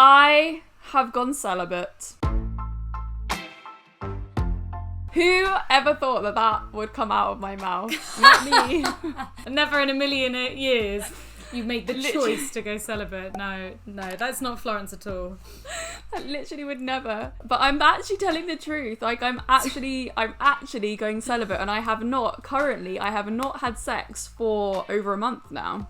I have gone celibate. Who ever thought that that would come out of my mouth? Not me. Never in a million years. You made the choice to go celibate. No, that's not Florence at all. I literally would never. But I'm actually telling the truth. Like, I'm actually going celibate, and I have not had sex for over a month now.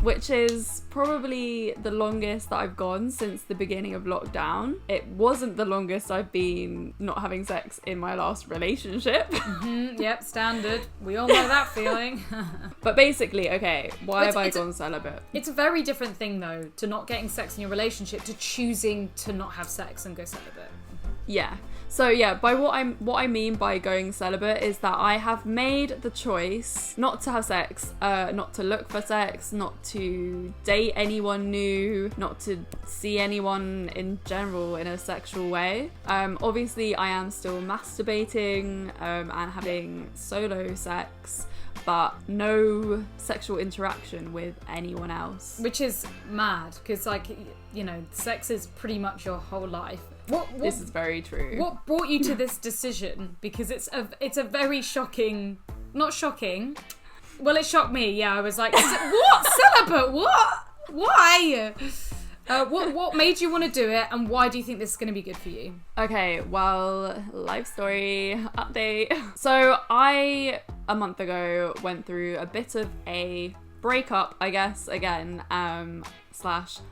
Which is probably the longest that I've gone since the beginning of lockdown. It wasn't the longest I've been not having sex in my last relationship. Yep, standard. We all know that feeling. But basically, okay, why have I gone celibate? It's a very different thing, though, to not getting sex in your relationship to choosing to not have sex and go celibate. Yeah. So yeah, by what I mean by going celibate is that I have made the choice not to have sex, not to look for sex, not to date anyone new, not to see anyone in general in a sexual way. Obviously I am still masturbating and having solo sex, but no sexual interaction with anyone else. Which is mad, because, like, you know, sex is pretty much your whole life. This is very true. What brought you to this decision? Because it's a very shocking... Not shocking. Well, it shocked me, yeah. I was like, what? Celibate? What? Why? What made you want to do it, and why do you think this is going to be good for you? Okay, well, life story update. So I, a month ago, went through a bit of a breakup, I guess, again, /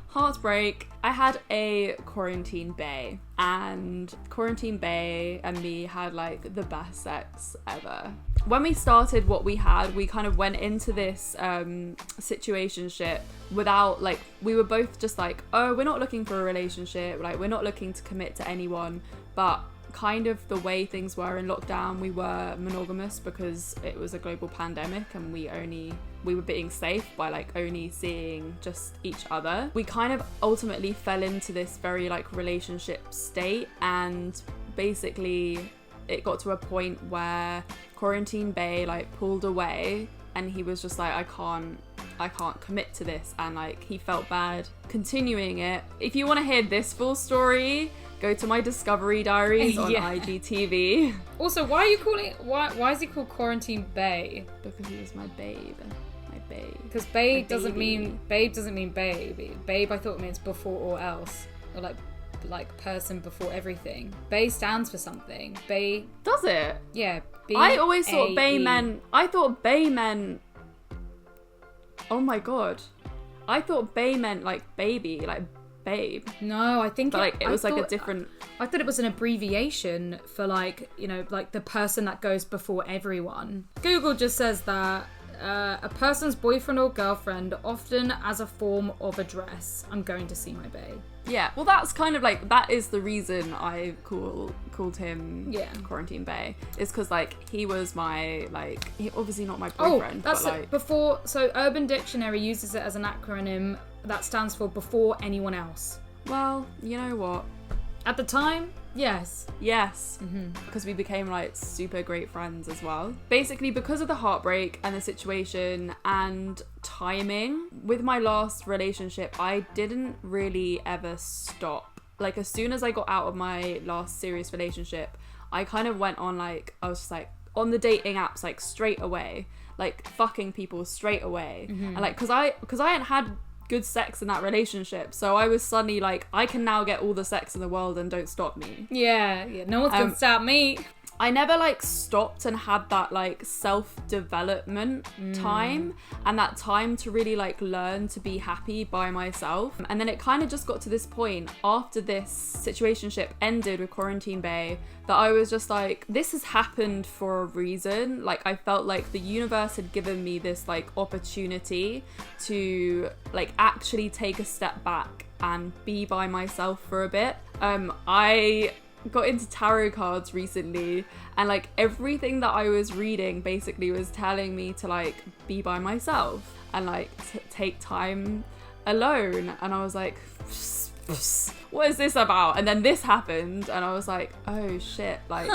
heartbreak. I had a quarantine bae, and quarantine bae and me had like the best sex ever. When we started what we had, we kind of went into this situationship without, like, we were both just like, oh, we're not looking for a relationship, like, we're not looking to commit to anyone, but kind of the way things were in lockdown, we were monogamous because it was a global pandemic and we were being safe by like only seeing just each other. We kind of ultimately fell into this very like relationship state, and basically it got to a point where quarantine bae like pulled away, and he was just like, I can't commit to this, and like he felt bad continuing it. If you want to hear this full story, go to my Discovery Diaries on IGTV. Also, why are you calling? Why is he called Quarantine Bae? Because he was my babe. My babe. Because babe doesn't mean baby. Babe, I thought means before or else, or like person before everything. Bae stands for something. Bae. Does it? Yeah. I always thought bae meant. I thought bae meant. Oh my god. I thought bae meant like baby, like babe. No, I think it was like a different... I thought it was an abbreviation for, like, you know, like the person that goes before everyone. Google just says that a person's boyfriend or girlfriend, often as a form of address. I'm going to see my bae. Yeah, well, that's kind of like, that is the reason I called him Quarantine Bae. Is because, like, he was my, like, he obviously not my boyfriend. Oh, that's but, like, before. So Urban Dictionary uses it as an acronym that stands for before anyone else. Well, you know what? At the time, yes. Yes. Because we became like super great friends as well. Basically, because of the heartbreak and the situation and timing, with my last relationship, I didn't really ever stop. Like, as soon as I got out of my last serious relationship, I kind of went on, like, I was just like on the dating apps, like, straight away, like fucking people straight away. And like, because I hadn't had good sex in that relationship, so I was suddenly like, I can now get all the sex in the world and don't stop me. Yeah, no one's gonna stop me. I never like stopped and had that like self-development time and that time to really like learn to be happy by myself. And then it kind of just got to this point after this situationship ended with Quarantine Bae that I was just like, this has happened for a reason. Like, I felt like the universe had given me this like opportunity to like actually take a step back and be by myself for a bit. I got into tarot cards recently, and like everything that I was reading basically was telling me to like be by myself and like take time alone. And I was like, what is this about? And then this happened, and I was like, oh shit, like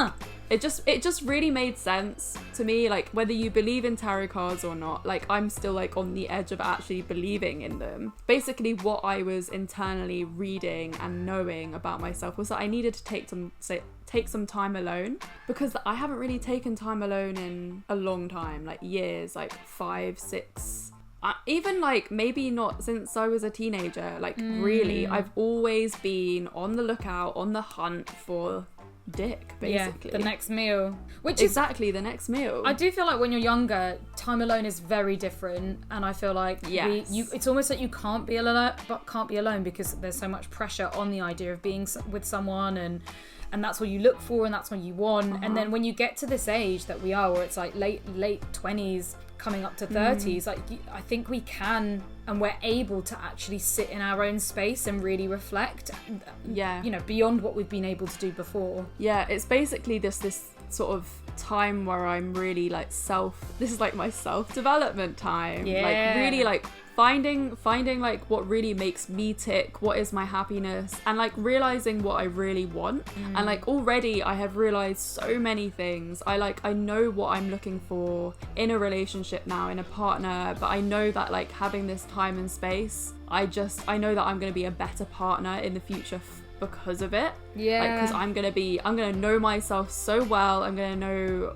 it just really made sense to me. Like, whether you believe in tarot cards or not, like, I'm still like on the edge of actually believing in them. Basically, what I was internally reading and knowing about myself was that I needed to take some time alone, because I haven't really taken time alone in a long time, like years, like 5, 6, even like maybe not since I was a teenager. Like really, I've always been on the lookout, on the hunt for dick, basically. Yeah, the next meal. Which exactly, the next meal. I do feel like when you're younger, time alone is very different, and I feel like it's almost like you can't be alone because there's so much pressure on the idea of being with someone, and that's what you look for, and that's what you want. And then when you get to this age that we are, where it's like late 20s coming up to 30s, like I think we can and we're able to actually sit in our own space and really reflect, you know, beyond what we've been able to do before. Yeah, it's basically this sort of time where I'm really like this is like my self-development time. Like really like finding like what really makes me tick, what is my happiness, and like realizing what I really want. And like already I have realized so many things. I know what I'm looking for in a relationship now, in a partner, but I know that like having this time and space, I know that I'm going to be a better partner in the future because of it. Because I'm gonna know myself so well. I'm gonna know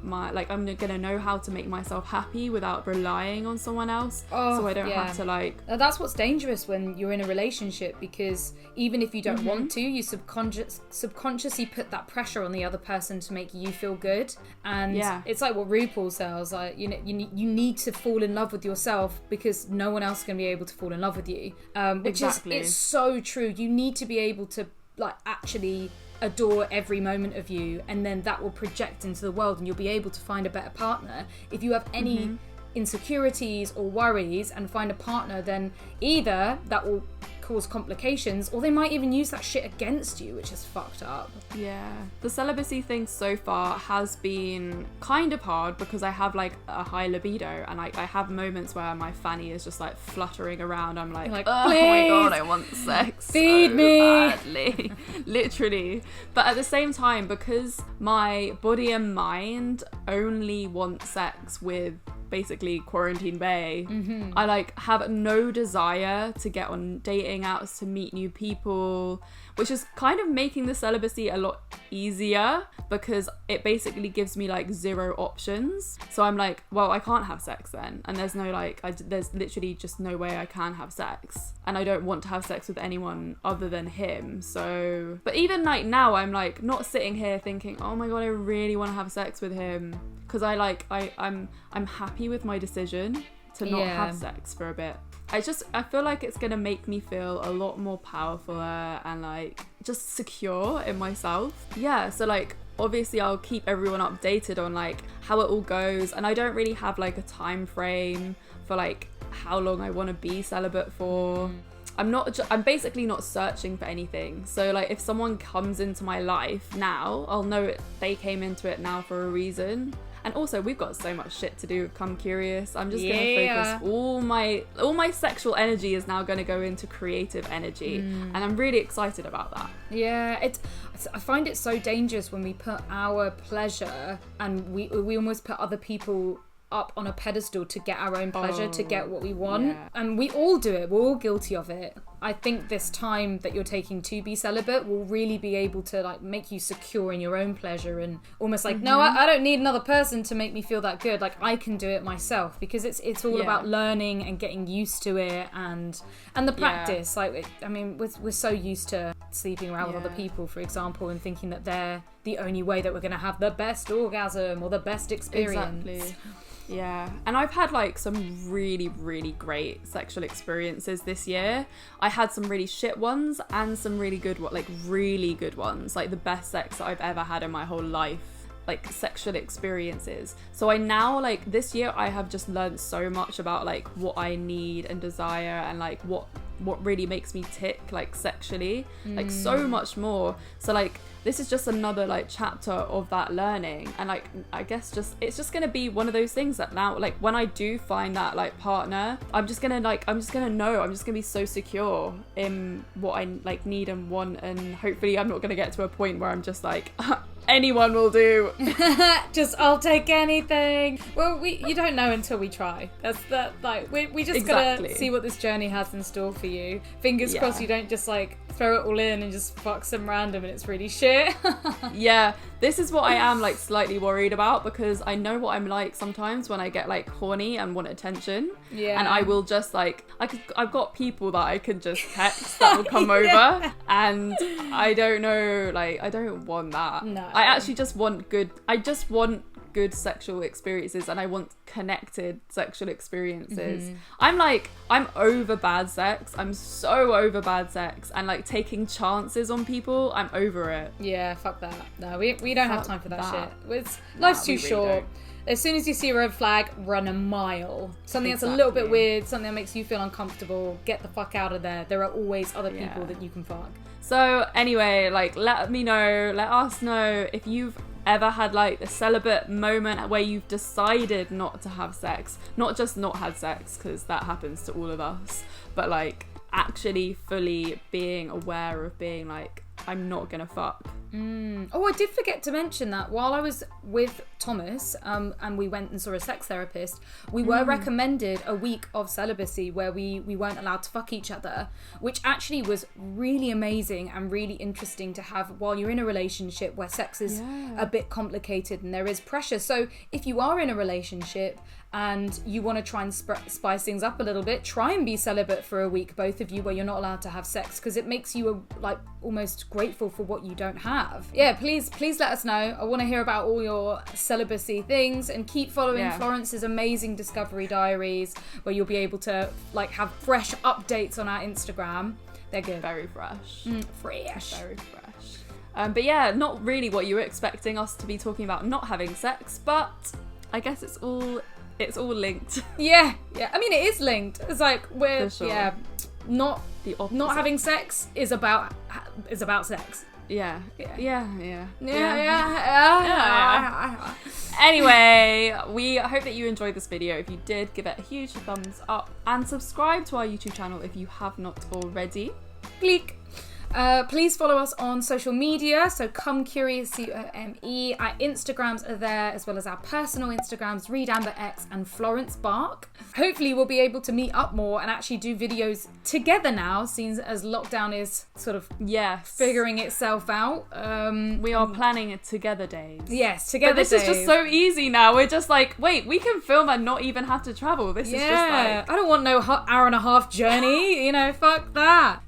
how to make myself happy without relying on someone else, so I don't have to like. That's what's dangerous when you're in a relationship, because even if you don't want to, you subconsciously put that pressure on the other person to make you feel good. And it's like what RuPaul says, like, you know, you need to fall in love with yourself, because no one else is gonna be able to fall in love with you. Which is it's so true. You need to be able to like actually adore every moment of you, and then that will project into the world, and you'll be able to find a better partner. If you have any insecurities or worries and find a partner, then either that will cause complications, or they might even use that shit against you, which is fucked up. Yeah, the celibacy thing so far has been kind of hard, because I have like a high libido, and I have moments where my fanny is just like fluttering around. I'm like, oh my god, I want sex, feed so me badly. Literally. But at the same time, because my body and mind only want sex with basically quarantine bae, I like have no desire to get on dating apps, to meet new people, which is kind of making the celibacy a lot easier, because it basically gives me like 0 options. So I'm like, well, I can't have sex then, and there's no like there's literally just no way I can have sex, and I don't want to have sex with anyone other than him. So, but even like now, I'm like not sitting here thinking, oh my god, I really want to have sex with him, because I'm happy with my decision to not have sex for a bit. I feel like it's gonna make me feel a lot more powerful and like just secure in myself. Yeah, so like obviously I'll keep everyone updated on like how it all goes, and I don't really have like a time frame for like how long I want to be celibate for. I'm basically not searching for anything. So like if someone comes into my life now, I'll know they came into it now for a reason. And also, we've got so much shit to do with Come Curious. I'm just gonna focus all my sexual energy is now gonna go into creative energy, and I'm really excited about that. Yeah, I find it so dangerous when we put our pleasure, and we almost put other people up on a pedestal to get our own pleasure, to get what we want. And we all do it. We're all guilty of it. I think this time that you're taking to be celibate will really be able to like make you secure in your own pleasure, and almost like, no, I don't need another person to make me feel that good. Like I can do it myself, because it's all about learning and getting used to it, and the practice. Like, I mean, we're so used to sleeping around with other people, for example, and thinking that they're the only way that we're going to have the best orgasm or the best experience. Exactly. Yeah, and I've had like some really, really great sexual experiences this year. I had some really shit ones and some really good ones, like the best sex that I've ever had in my whole life like sexual experiences. So I now, like, this year I have just learned so much about like what I need and desire, and like what really makes me tick, like sexually, like so much more. So like this is just another like chapter of that learning, and like I guess just it's just gonna be one of those things that now, like, when I do find that like partner, I'm just gonna be so secure in what I like need and want, and hopefully I'm not gonna get to a point where I'm just like anyone will do. Just I'll take anything. Well, you don't know until we try. That's that. Like we just gotta see what this journey has in store for you. Fingers crossed you don't just like throw it all in and just fuck some random and it's really shit. Yeah, this is what I am like slightly worried about, because I know what I'm like sometimes when I get like horny and want attention. Yeah. And I will just like I've got people that I can just text that will come over, and I don't know, like I don't want that. No. I actually just want good sexual experiences, and I want connected sexual experiences. I'm over bad sex. I'm so over bad sex, and like taking chances on people, I'm over it. Yeah, fuck that. No, we don't have time for that shit. Life's too short. As soon as you see a red flag, run a mile. Something that's a little bit weird, something that makes you feel uncomfortable, get the fuck out of there. There are always other people that you can fuck. So anyway, like let us know if you've ever had like the celibate moment where you've decided not to have sex, not just not had sex, because that happens to all of us, but like actually fully being aware of being like, I'm not gonna fuck. Oh, I did forget to mention that while I was with Thomas, and we went and saw a sex therapist, we were recommended a week of celibacy where we weren't allowed to fuck each other, which actually was really amazing and really interesting to have while you're in a relationship where sex is a bit complicated and there is pressure. So if you are in a relationship and you want to try and spice things up a little bit, try and be celibate for a week, both of you, where you're not allowed to have sex, because it makes you like almost grateful for what you don't have. Yeah, please let us know. I want to hear about all your celibacy things, and keep following Florence's amazing discovery diaries, where you'll be able to like have fresh updates on our Instagram. They're good. Very fresh. Fresh. Very fresh. But yeah, not really what you were expecting us to be talking about, not having sex, but I guess it's all linked. Yeah. I mean, it is linked. It's like we're not the opposite. Not having sex is about sex. Yeah. Anyway, we hope that you enjoyed this video. If you did, give it a huge thumbs up and subscribe to our YouTube channel if you have not already. Click. Please follow us on social media, so Come Curious, COME. Our Instagrams are there, as well as our personal Instagrams, ReadAmberX and Florence Bark. Hopefully we'll be able to meet up more and actually do videos together now, seeing as lockdown is sort of figuring itself out. We are planning it together days. Yes, together days. But this is just so easy now. We're just like, wait, we can film and not even have to travel. This is just like... I don't want no hour and a half journey, fuck that.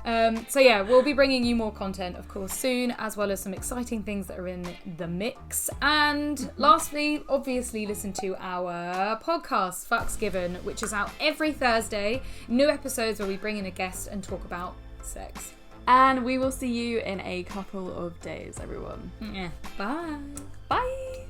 So yeah, we'll be bringing you more content, of course, soon, as well as some exciting things that are in the mix. And lastly, obviously, listen to our podcast, Fucks Given, which is out every Thursday. New episodes where we bring in a guest and talk about sex. And we will see you in a couple of days, everyone. Yeah. Bye. Bye.